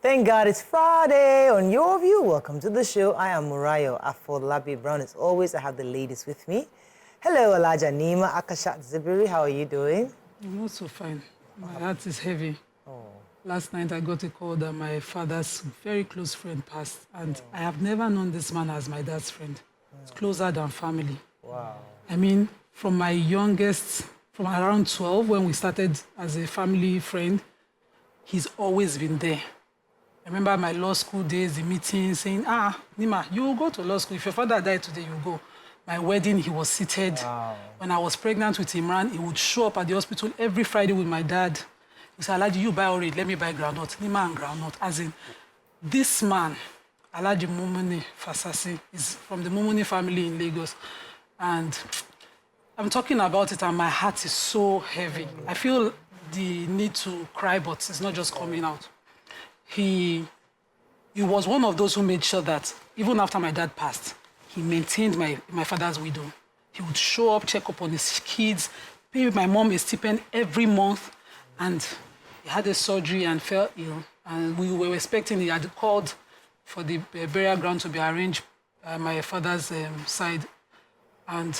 Thank God it's Friday on Your View. Welcome to the show. I am Murayo Afolabi Brown. As always, I have the ladies with me. Hello, Alaja Nima Akashat Zibiri. How are you doing? I'm also fine. My heart is heavy. Oh. Last night I got a call that my father's very close friend passed, and I have never known this man as my dad's friend. It's closer than family. Wow. I mean, from my youngest, from around 12, when we started as a family friend, he's always been there. I remember my law school days, the meetings, saying, Nima, you will go to law school. If your father died today, you go. My wedding, he was seated. Wow. When I was pregnant with Imran, he would show up at the hospital every Friday with my dad. He said, Alaji, you buy orange, let me buy groundnut. Nima and groundnut. As in, this man, Alaji Mumuni Fasasi, is from the Mumuni family in Lagos. And I'm talking about it, and my heart is so heavy. I feel the need to cry, but it's not just coming out. He was one of those who made sure that even after my dad passed, he maintained my father's widow. He would show up, check up on his kids, pay my mom a stipend every month, and he had a surgery and fell ill. And we were expecting, he had called for the burial ground to be arranged by my father's side. And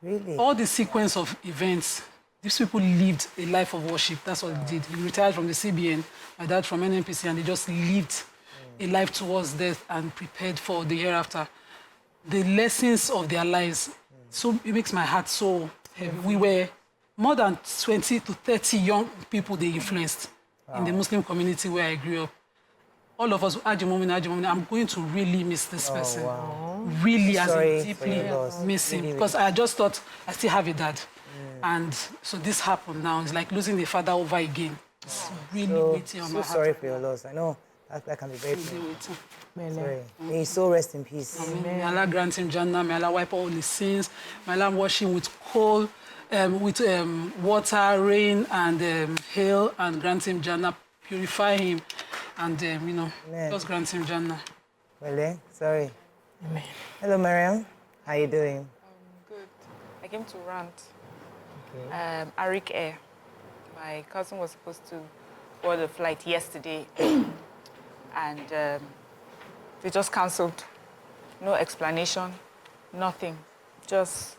Really? all the sequence of events, these people lived a life of worship. That's what they did. He retired from the CBN, my dad from NNPC, and they just lived a life towards death and prepared for the hereafter. The lessons of their lives, so it makes my heart so heavy. We were more than 20 to 30 young people they influenced in the Muslim community where I grew up. All of us, I'm going to really miss this person. Wow. Really, Sorry as in deeply miss him. Really, Because I just thought I still have a dad. And so this happened now. It's like losing a father over again. It's really waiting on my heart. Sorry for your loss. I know that can be very painful. Sorry. May his soul rest in peace. May Allah grant him Jannah. May Allah wipe all his sins. May Allah wash him with coal, with water, rain, and hail, and grant him Jannah. Purify him, and just grant him Jannah. Well, sorry. Amen. Hello, Mariam. How you doing? Good. I came to rant. Okay. Arik Air. My cousin was supposed to board a flight yesterday, and they just cancelled. No explanation, nothing. Just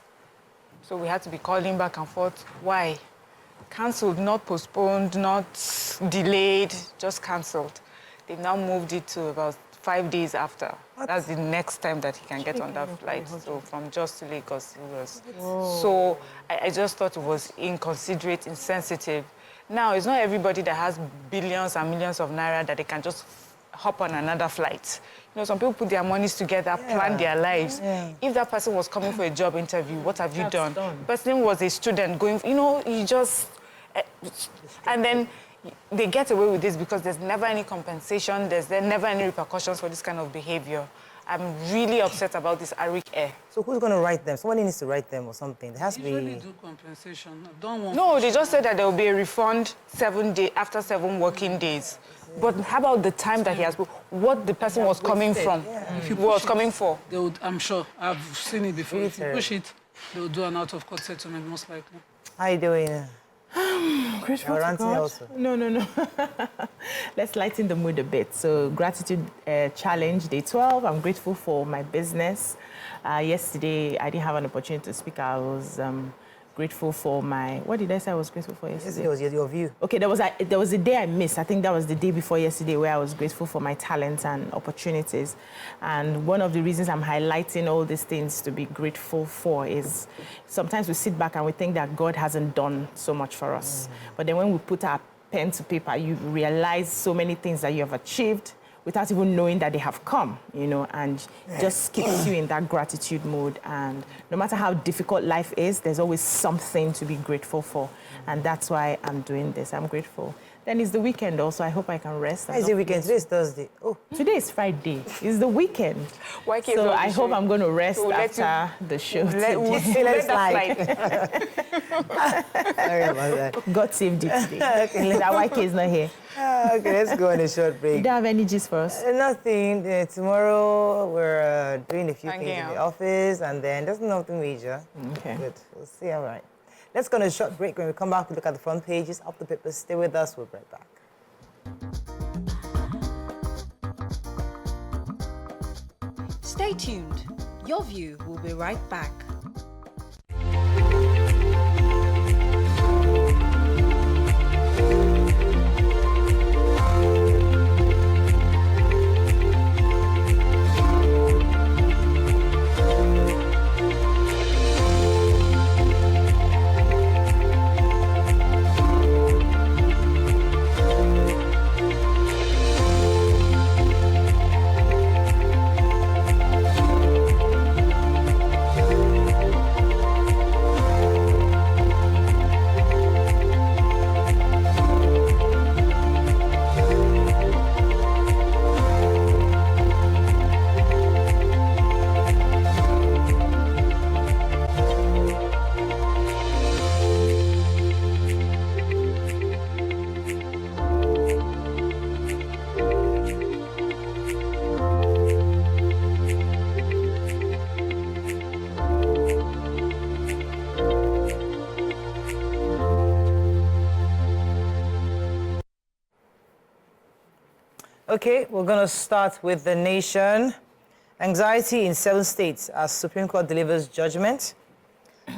so we had to be calling back and forth. Why? Cancelled, not postponed, not delayed, just cancelled. They've now moved it to about 5 days after. What? That's the next time that he can get on that flight. So from Jos to Lagos, it was. Whoa. So I just thought it was inconsiderate, insensitive. Now, it's not everybody that has billions and millions of naira that they can just hop on another flight. You know, some people put their monies together, plan their lives. Yeah. If that person was coming for a job interview, what have you done? The person was a student going, you just... and then they get away with this because there's never any compensation, there's never any repercussions for this kind of behavior. I'm really upset about this Arik Air. So who's going to write them? Somebody needs to write them or something. There has to be... Usually do compensation. I don't want... No, they just said that there will be a refund after 7 working days. But how about the time that he has... What the person was coming from, If you was coming for? They would, I'm sure. I've seen it before. If you push it, they will do an out-of-court settlement, most likely. How you doing? Grateful to God. Also. No. Let's lighten the mood a bit. So, gratitude challenge, day 12. I'm grateful for my business. Yesterday, I didn't have an opportunity to speak. I was grateful for my... What did I say I was grateful for yesterday? It was your view. Okay, there was a day I missed. I think that was the day before yesterday where I was grateful for my talents and opportunities. And one of the reasons I'm highlighting all these things to be grateful for is sometimes we sit back and we think that God hasn't done so much for us. But then when we put our pen to paper, you realize so many things that you have achieved without even knowing that they have come, and just keeps you in that gratitude mode. And no matter how difficult life is, there's always something to be grateful for. And that's why I'm doing this. I'm grateful. Then it's the weekend also. I hope I can rest. It's the weekend. Today is Thursday. Oh. Today is Friday. It's the weekend. So I hope I'm going to rest after the show. Let it slide. Sorry about that. God saved it today. That YK is not here. Okay, let's go on a short break. You don't have any gist for us? Nothing. Tomorrow we're doing a few things in the office, and then there's nothing major. Okay. Good. We'll see. All right. Let's go on a short break. When we come back, we look at the front pages of the papers. Stay with us. We'll be right back. Stay tuned. Your View will be right back. Okay, we're going to start with the nation. Anxiety in 7 states as Supreme Court delivers judgment.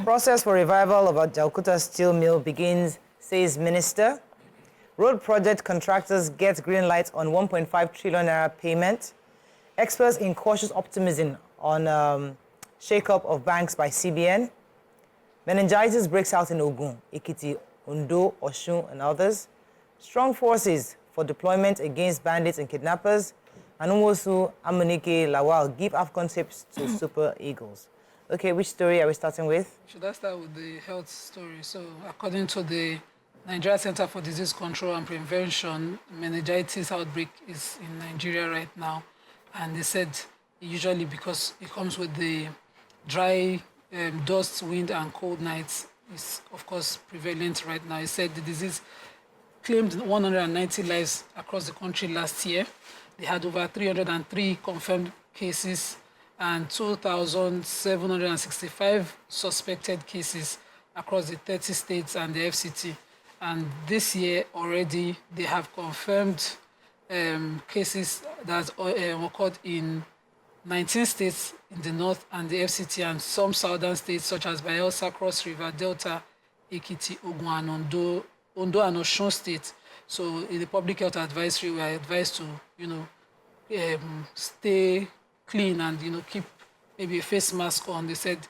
Process for revival of Ajaokuta steel mill begins, says minister. Road project contractors get green light on 1.5 trillion naira payment. Experts in cautious optimism on shake-up of banks by CBN. Meningitis breaks out in Ogun, Ekiti, Ondo, Osun, and others. Strong forces for deployment against bandits and kidnappers. And Umosu, Amunike, Lawal give AFCON tips to Super Eagles. Okay, which story are we starting with? Should I start with the health story? So, according to the Nigeria Center for Disease Control and Prevention, meningitis outbreak is in Nigeria right now. And they said usually because it comes with the dry dust, wind, and cold nights, is of course prevalent right now. It said the disease claimed 190 lives across the country last year. They had over 303 confirmed cases and 2,765 suspected cases across the 30 states and the FCT. And this year already, they have confirmed cases that occurred in 19 states in the north and the FCT, and some southern states such as Bayelsa, Cross River, Delta, Ekiti, Ogun, and Ondo and Osun State. So in the public health advisory, we are advised to, stay clean and, keep maybe a face mask on. They said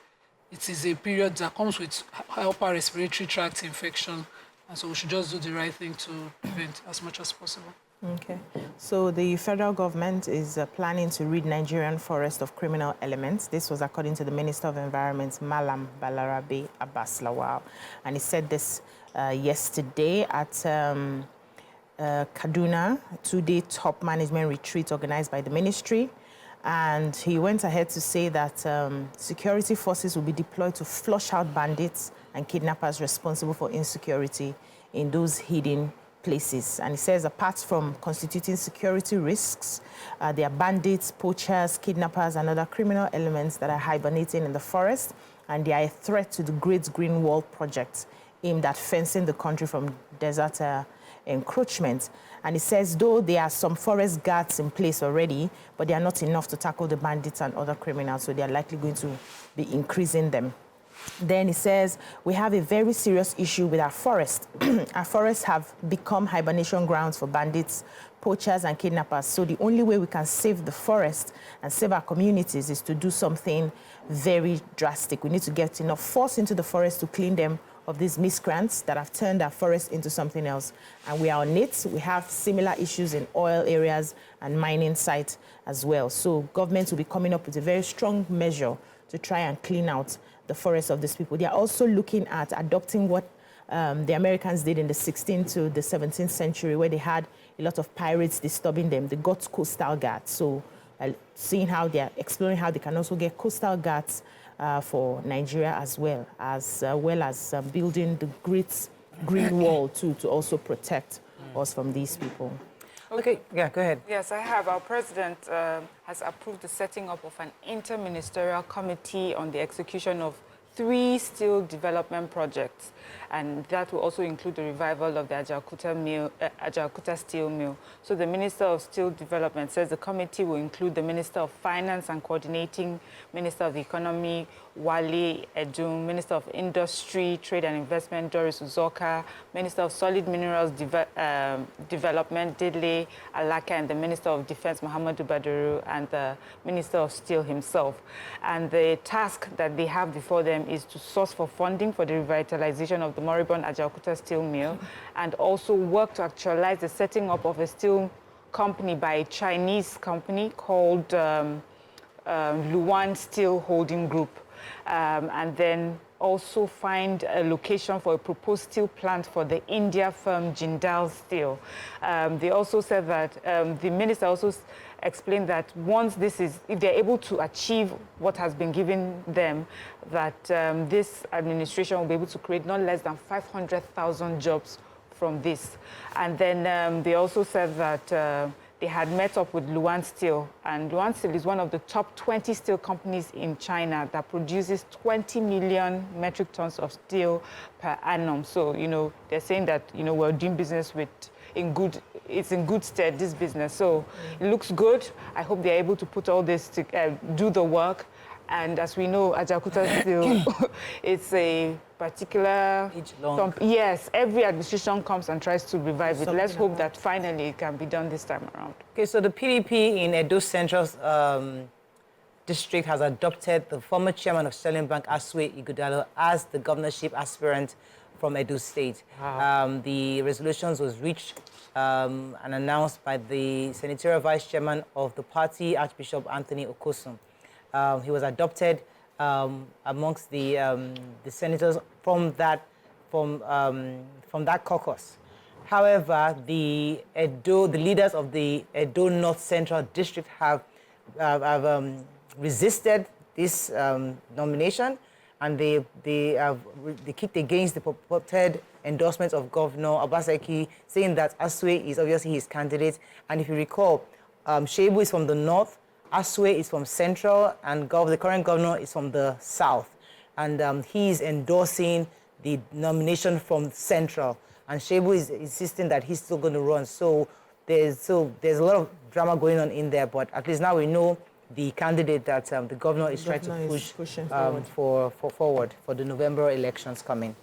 it is a period that comes with upper respiratory tract infection, and so we should just do the right thing to prevent as much as possible. Okay. So the federal government is planning to rid Nigerian forest of criminal elements. This was according to the Minister of Environment, Malam Balarabe Abbas Lawal. And he said this yesterday at Kaduna, 2-day top management retreat organized by the ministry. And he went ahead to say that security forces will be deployed to flush out bandits and kidnappers responsible for insecurity in those hidden places. And he says apart from constituting security risks, there are bandits, poachers, kidnappers, and other criminal elements that are hibernating in the forest, and they are a threat to the Great Green Wall project aimed at fencing the country from desert encroachment. And he says though there are some forest guards in place already, but they are not enough to tackle the bandits and other criminals, so they are likely going to be increasing them. Then he says, we have a very serious issue with our forests. Our forests have become hibernation grounds for bandits, poachers, and kidnappers. So the only way we can save the forest and save our communities is to do something very drastic. We need to get enough force into the forest to clean them of these miscreants that have turned our forest into something else. And we are on it. We have similar issues in oil areas and mining sites as well. So government will be coming up with a very strong measure to try and clean out the forests of these people. They are also looking at adopting what the Americans did in the 16th to the 17th century, where they had a lot of pirates disturbing them. They got coastal guards. So seeing how they are exploring how they can also get coastal guards for Nigeria as well as building the Great Green Wall to also protect us from these people. Okay, yeah, go ahead. Yes, I have. Our president has approved the setting up of an interministerial committee on the execution of 3 steel development projects. and that will also include the revival of the Ajaokuta steel mill. So the Minister of Steel Development says the committee will include the Minister of Finance and Coordinating Minister of the Economy, Betta Edu, Minister of Industry, Trade and Investment, Doris Uzoka, Minister of Solid Minerals Development, Dele Alaka, and the Minister of Defense, Muhammadu Badaru, and the Minister of Steel himself. And the task that they have before them is to source for funding for the revitalization of the moribund Ajaokuta steel mill, and also work to actualize the setting up of a steel company by a Chinese company called Luan Steel Holding Group. And then also find a location for a proposed steel plant for the India firm Jindal Steel. They also said that, the minister also explained that once this is, if they're able to achieve what has been given them, that this administration will be able to create not less than 500,000 jobs from this. And then they also said that they had met up with Luan Steel, and Luan Steel is one of the top 20 steel companies in China that produces 20 million metric tons of steel per annum. So, you know, they're saying that, you know, we're doing business with, it's in good stead, this business. So it looks good. I hope they're able to put all this to do the work. And as we know, Ajaokuta Steel, it's a particular... Yes, every administration comes and tries to revive it. Let's hope that finally it can be done this time around. Okay, so the PDP in Edo Central district has adopted the former chairman of Sterling Bank, Asue Ighodalo, as the governorship aspirant from Edo State. Wow. The resolutions was reached and announced by the senatorial vice chairman of the party, Archbishop Anthony Okosun. He was adopted amongst the senators from that caucus. However, the leaders of the Edo North Central District have resisted this nomination, and they kicked against the purported endorsement of Governor Obaseki, saying that Asue is obviously his candidate. And if you recall, Shebu is from the north, Asue is from Central, and the current governor is from the South. And he is endorsing the nomination from Central. And Shebu is insisting that he's still going to run. So there's a lot of drama going on in there, but at least now we know the candidate that the governor is trying to push forward for the November elections coming.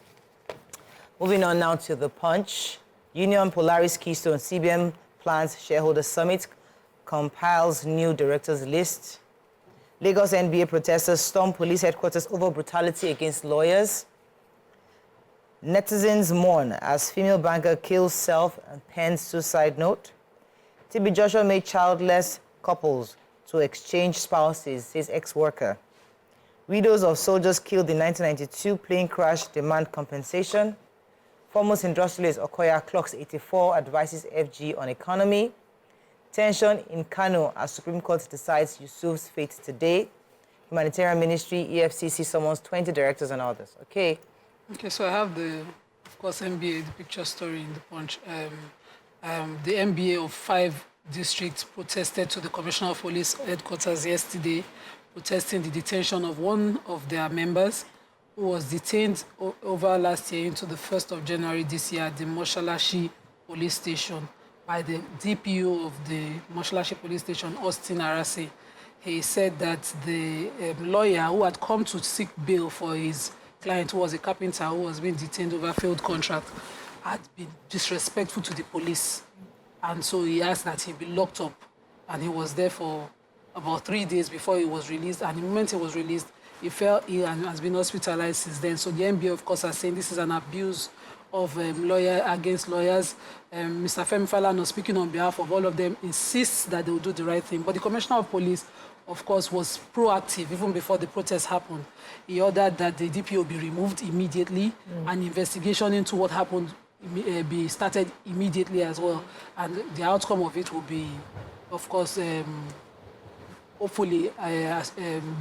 Moving on now to the Punch. Union Polaris Keystone CBN plans shareholder summit, compiles new directors list. Lagos NBA protesters storm police headquarters over brutality against lawyers. Netizens mourn as female banker kills self and pens suicide note. TB Joshua made childless couples to exchange spouses, says ex-worker. Widows of soldiers killed in 1992 plane crash demand compensation. Foremost industrialist Okoya clocks 84, advises FG on economy. Tension in Kano as Supreme Court decides Yusuf's fate today. Humanitarian Ministry, EFCC summons 20 directors and others. Okay, so I have the NBA, the picture story in the Punch. The NBA of 5 districts protested to the Commissioner of Police headquarters yesterday, protesting the detention of one of their members who was detained over last year into the 1st of January this year at the Moshalashi police station by the DPO of the Moshalashi police station, Austin Arase. He said that the lawyer who had come to seek bail for his client, who was a carpenter who was being detained over failed contract, had been disrespectful to the police. And so he asked that he be locked up. And he was there for about 3 days before he was released. And the moment he was released, he fell ill and has been hospitalized since then. So the NBA, of course, are saying this is an abuse of lawyer against lawyers. Mr. Femi Falana, speaking on behalf of all of them, insists that they will do the right thing. But the Commissioner of Police, of course, was proactive even before the protest happened. He ordered that the DPO be removed immediately and investigation into what happened be started immediately as well. And the outcome of it will be, of course, hopefully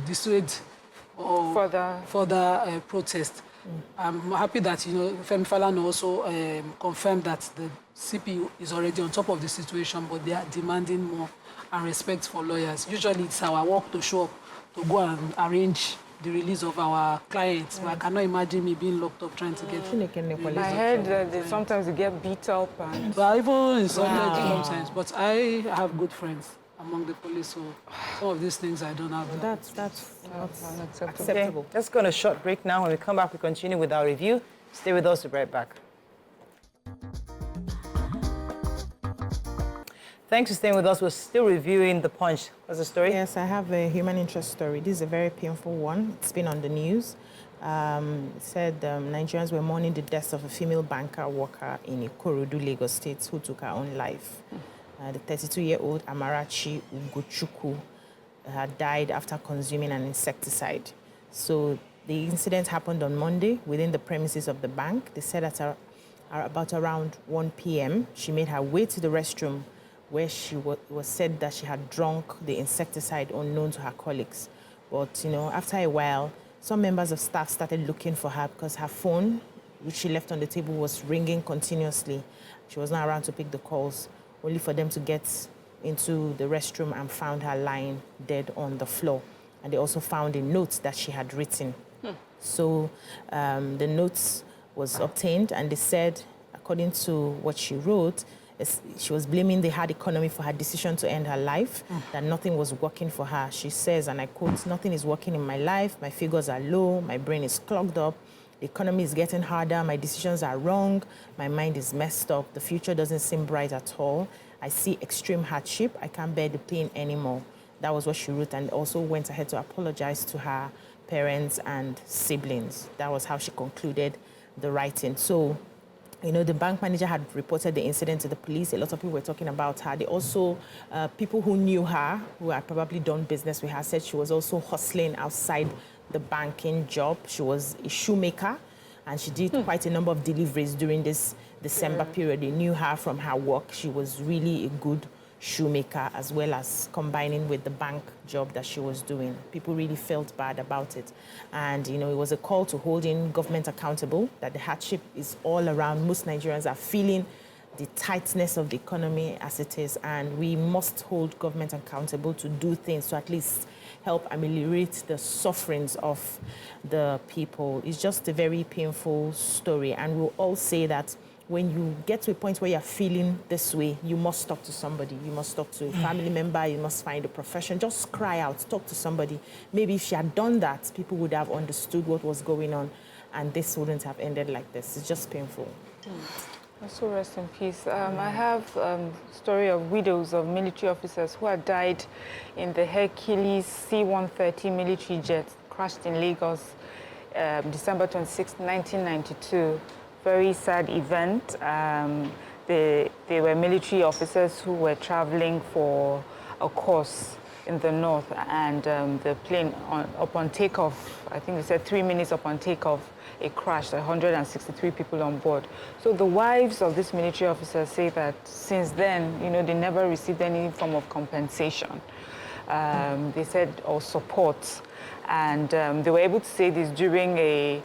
dissuade or further protest. I'm happy that, Femi Falana also confirmed that the CP is already on top of the situation, but they are demanding more and respect for lawyers. Usually it's our work to show up, to go and arrange the release of our clients. But I cannot imagine me being locked up trying to get I heard that sometimes you get beat up and... But even in sometimes. But I have good friends among the police, so some of these things I don't have. That's not Okay, acceptable. let's go on a short break now. When we come back, we continue with our review. Stay with us, we'll be right back. Thanks for staying with us. We're still reviewing The Punch. What's the story? Yes, I have a human interest story. This is a very painful one. It's been on the news. It said Nigerians were mourning the death of a female banker worker in Ikorodu, Lagos State, who took her own life. The 32-year-old Amarachi Ugochukwu had died after consuming an insecticide. So the incident happened on Monday within the premises of the bank. They said at about around 1 p.m., she made her way to the restroom where she was said that she had drunk the insecticide unknown to her colleagues. But, after a while, some members of staff started looking for her because her phone, which she left on the table, was ringing continuously. She was not around to pick the calls, only for them to get into the restroom and found her lying dead on the floor. And they also found a note that she had written. So the notes was obtained, and they said, according to what she wrote, she was blaming the hard economy for her decision to end her life, that nothing was working for her. She says, and I quote, "Nothing is working in my life. My figures are low. My brain is clogged up. The economy is getting harder. My decisions are wrong. My mind is messed up. The future doesn't seem bright at all. I see extreme hardship. I can't bear the pain anymore." That was what she wrote, and also went ahead to apologize to her parents and siblings. That was how she concluded the writing. So, the bank manager had reported the incident to the police. A lot of people were talking about her. They also, people who knew her, who had probably done business with her, said she was also hustling outside the banking job. She was a shoemaker, and she did quite a number of deliveries during this December period. They knew her from her work. She was really a good shoemaker, as well as combining with the bank job that she was doing. People really felt bad about it. And, it was a call to holding government accountable, that the hardship is all around. Most Nigerians are feeling the tightness of the economy as it is, and we must hold government accountable to do things to at least help ameliorate the sufferings of the people. It's just a very painful story, and we'll all say that when you get to a point where you're feeling this way, you must talk to somebody. You must talk to a family member. You must find a profession. Just cry out, talk to somebody. Maybe if she had done that, people would have understood what was going on, and this wouldn't have ended like this. It's just painful. Also rest in peace. I have a story of widows of military officers who had died in the Hercules C-130 military jet crashed in Lagos, December 26, 1992. Very sad event. They were military officers who were traveling for a course in the north, and the plane, upon takeoff, I think they said 3 minutes upon takeoff, it crashed, 163 people on board. So the wives of these military officers say that since then, they never received any form of compensation. They said, or support. And they were able to say this during a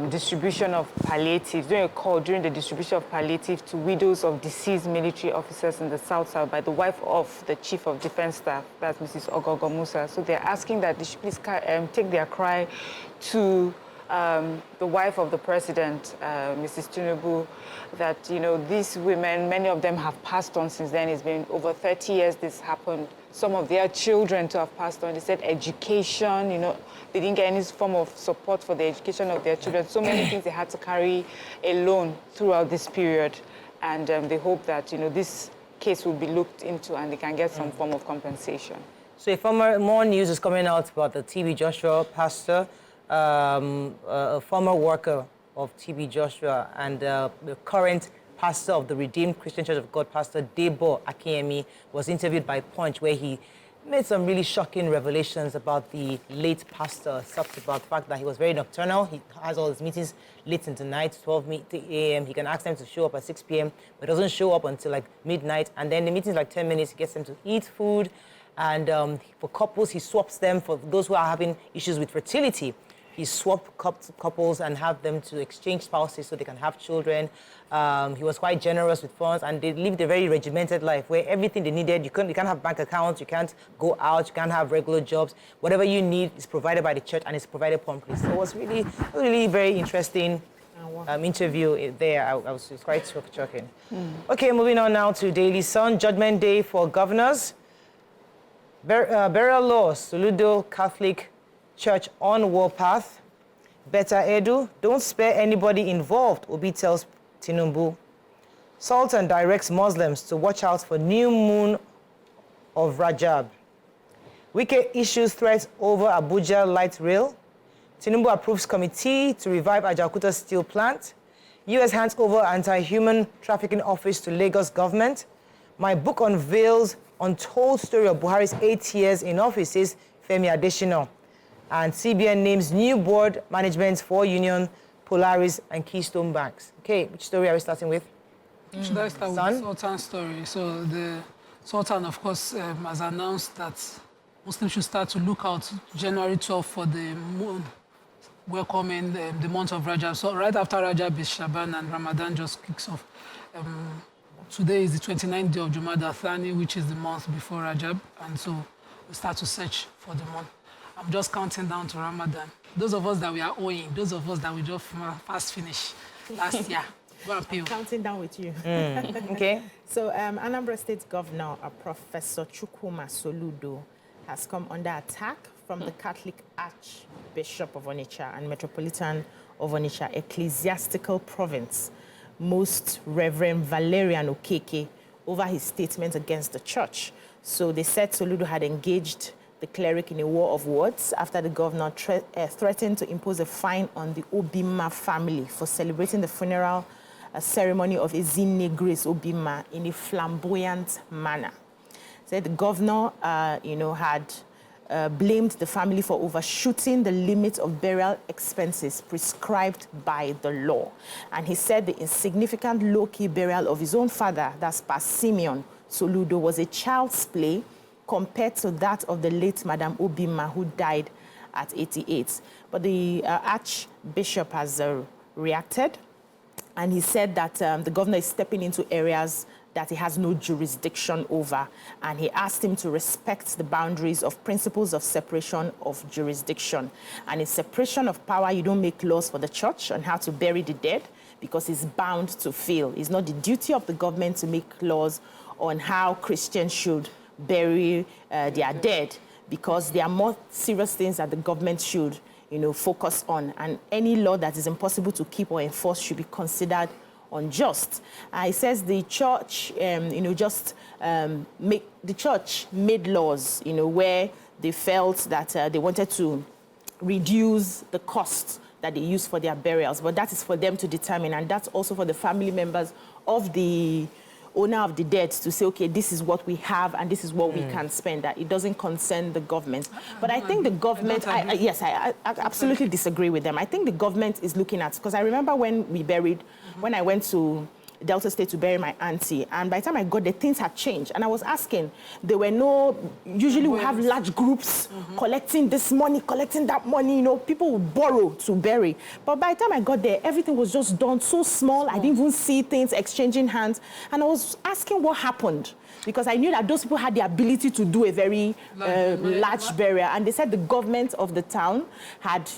distribution of palliatives, during a call during the distribution of palliative to widows of deceased military officers in the South by the wife of the Chief of Defense Staff, that's Mrs. Ogogo Musa. So they're asking that they should please take their cry to the wife of the president, Mrs. Tinubu, that, these women, many of them have passed on since then. It's been over 30 years this happened. Some of their children to have passed on. They said education, they didn't get any form of support for the education of their children. So many things they had to carry alone throughout this period. And they hope that, this case will be looked into and they can get some form of compensation. So more news is coming out about the TB Joshua pastor, a former worker of TB Joshua, and the current pastor of the Redeemed Christian Church of God, Pastor Debo Akinyemi, was interviewed by Punch, where he made some really shocking revelations about the late pastor. Talked about the fact that he was very nocturnal. He has all his meetings late into the night, 12 a.m. He can ask them to show up at 6 p.m., but doesn't show up until like midnight. And then the meeting's like 10 minutes, he gets them to eat food. And for couples, he swaps them for those who are having issues with fertility. he swapped couples and have them to exchange spouses so they can have children. He was quite generous with funds, and they lived a very regimented life where everything they needed, you can't have bank accounts, you can't go out, you can't have regular jobs. Whatever you need is provided by the church, and it's provided promptly. So it was really very interesting interview there. It was quite shocking. Okay, moving on now to Daily Sun. Judgment Day for governors. Burial laws, Soludo Catholic Church on warpath. Betta Edu, don't spare anybody involved, Obi tells Tinubu. Sultan directs Muslims to watch out for new moon of Rajab. Wike issues threats over Abuja light rail. Tinubu approves committee to revive Ajaokuta steel plant. US hands over anti-human trafficking office to Lagos government. My book unveils untold story of Buhari's 8 years in office, says Femi Adesina. And CBN names new board management for Union, Polaris, and Keystone Banks. Okay, which story are we starting with? Should I start with the Sultan story? So the Sultan, of course, has announced that Muslims should start to look out January 12th for the moon, welcoming the month of Rajab. So right after Rajab is Shaban and Ramadan just kicks off. Today is the 29th day of Jumada Thani, which is the month before Rajab, and so we start to search for the month. I'm just counting down to Ramadan. Those of us that we are owing, those of us that we just fast finish last year. Counting down with you. Okay. So Anambra State Governor, Professor Chukwuma Soludo, has come under attack from the Catholic Archbishop of Onitsha and Metropolitan of Onitsha Ecclesiastical Province, Most Reverend Valerian Okeke, over his statements against the church. So they said Soludo had engaged the cleric in a war of words after the governor threatened to impose a fine on the Obima family for celebrating the funeral ceremony of Ezinne Grace Obima in a flamboyant manner. Said the governor, had blamed the family for overshooting the limit of burial expenses prescribed by the law. And he said the insignificant low-key burial of his own father, that's Pa Simeon Soludo, was a child's play compared to that of the late Madam Obima, who died at 88. But the Archbishop has reacted, and he said that the governor is stepping into areas that he has no jurisdiction over, and he asked him to respect the boundaries of principles of separation of jurisdiction. And in separation of power, you don't make laws for the church on how to bury the dead, because it's bound to fail. It's not the duty of the government to make laws on how Christians should bury their dead, because there are more serious things that the government should, focus on. And any law that is impossible to keep or enforce should be considered unjust. It says the church, the church made laws, where they felt that they wanted to reduce the cost that they use for their burials, but that is for them to determine, and that's also for the family members of the owner of the dead to say, okay, this is what we have and this is what we can spend, that it doesn't concern the government. But I think the government, I absolutely disagree with them. I think the government is looking at, because I remember when I went to Delta State to bury my auntie, and by the time I got there, things had changed. And I was asking, usually we have large groups collecting this money, collecting that money, people would borrow to bury. But by the time I got there, everything was just done so small. I didn't even see things exchanging hands. And I was asking what happened, because I knew that those people had the ability to do a very large burial. And they said the government of the town had,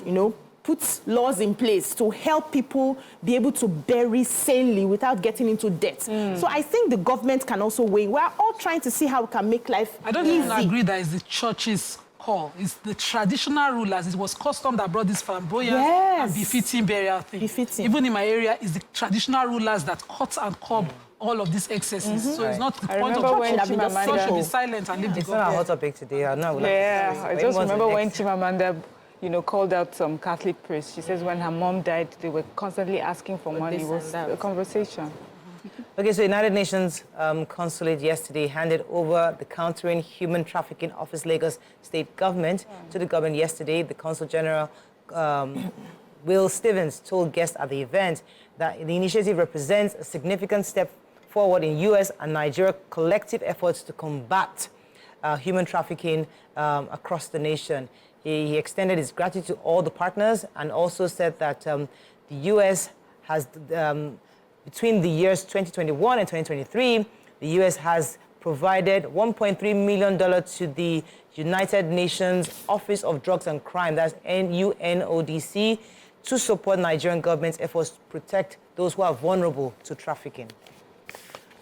put laws in place to help people be able to bury sanely without getting into debt. So I think the government can also weigh. We're all trying to see how we can make life easy. I don't even agree that it's the church's call. It's the traditional rulers. It was custom that brought this flamboyant and befitting burial thing. Even in my area, it's the traditional rulers that cut and curb all of these excesses. So it's not the point of the church should be silent and leave the government. It's not a hot topic today. I just remember when Chimamanda called out some Catholic priests. She says when her mom died, they were constantly asking for money. It was a conversation. Okay, so United Nations Consulate yesterday handed over the Countering Human Trafficking Office Lagos State Government to the government yesterday. The Consul General, Will Stevens, told guests at the event that the initiative represents a significant step forward in U.S. and Nigeria collective efforts to combat human trafficking across the nation. He extended his gratitude to all the partners and also said that the U.S. has, between the years 2021 and 2023, the U.S. has provided $1.3 million to the United Nations Office of Drugs and Crime, that's UNODC, to support Nigerian government's efforts to protect those who are vulnerable to trafficking.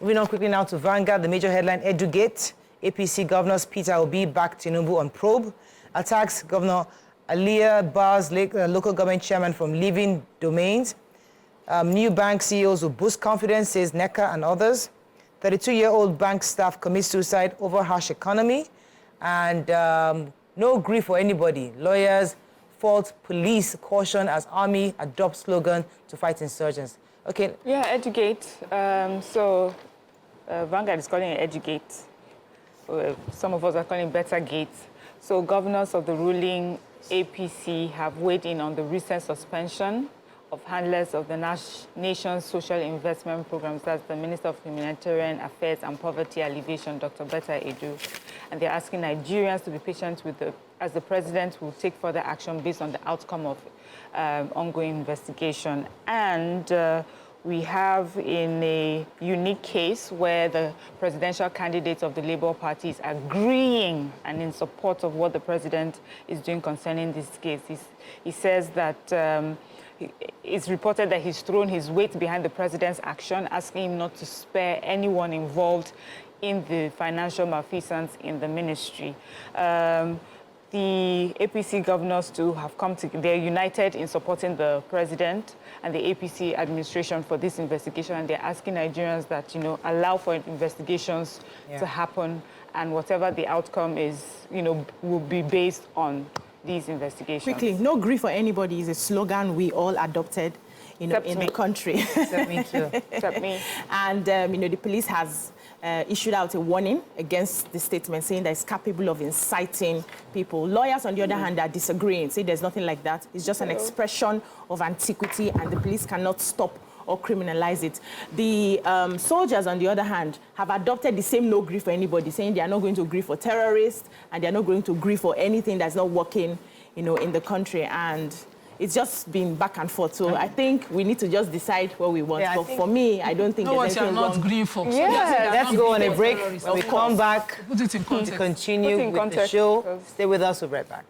Moving on quickly now to Vanguard, the major headline, Edugate. APC governors Peter Obi back Tinubu on probe. Attacks Governor Aliyah Bars, local government chairman from leaving domains. New bank CEOs will boost confidence, says NECA and others. 32-year-old bank staff commits suicide over harsh economy. And no grief for anybody. Lawyers fault police caution as army adopts slogan to fight insurgents. Okay. Yeah, Educate. Vanguard is calling it Educate. Some of us are calling it Betta Gate. So governors of the ruling APC have weighed in on the recent suspension of handlers of the nation's social investment programs. That's the Minister of Humanitarian Affairs and Poverty Alleviation, Dr. Betta Edu. And they're asking Nigerians to be patient with as the president will take further action based on the outcome of ongoing investigation. And we have in a unique case where the presidential candidates of the Labour Party is agreeing and in support of what the president is doing concerning this case. He says that it's reported that he's thrown his weight behind the president's action, asking him not to spare anyone involved in the financial malfeasance in the ministry. The APC governors too have come together. They're united in supporting the president and the APC administration for this investigation, and they're asking Nigerians that, allow for investigations to happen, and whatever the outcome is, will be based on these investigations. Quickly, no grief for anybody is a slogan we all adopted, in the country. Except me too. Except me. And, the police has issued out a warning against the statement, saying that it's capable of inciting people. Lawyers, on the other hand, are disagreeing, say there's nothing like that. It's just an expression of antiquity, and the police cannot stop or criminalize it. The soldiers, on the other hand, have adopted the same no grief for anybody, saying they are not going to grieve for terrorists, and they are not going to grieve for anything that's not working, in the country. And it's just been back and forth. So I think we need to just decide what we want. But for me, I don't think there's anything wrong. Not green for. Yeah, let's go on a break. When we come back, Put it in context. to continue with the show. Stay with us, we'll be right back.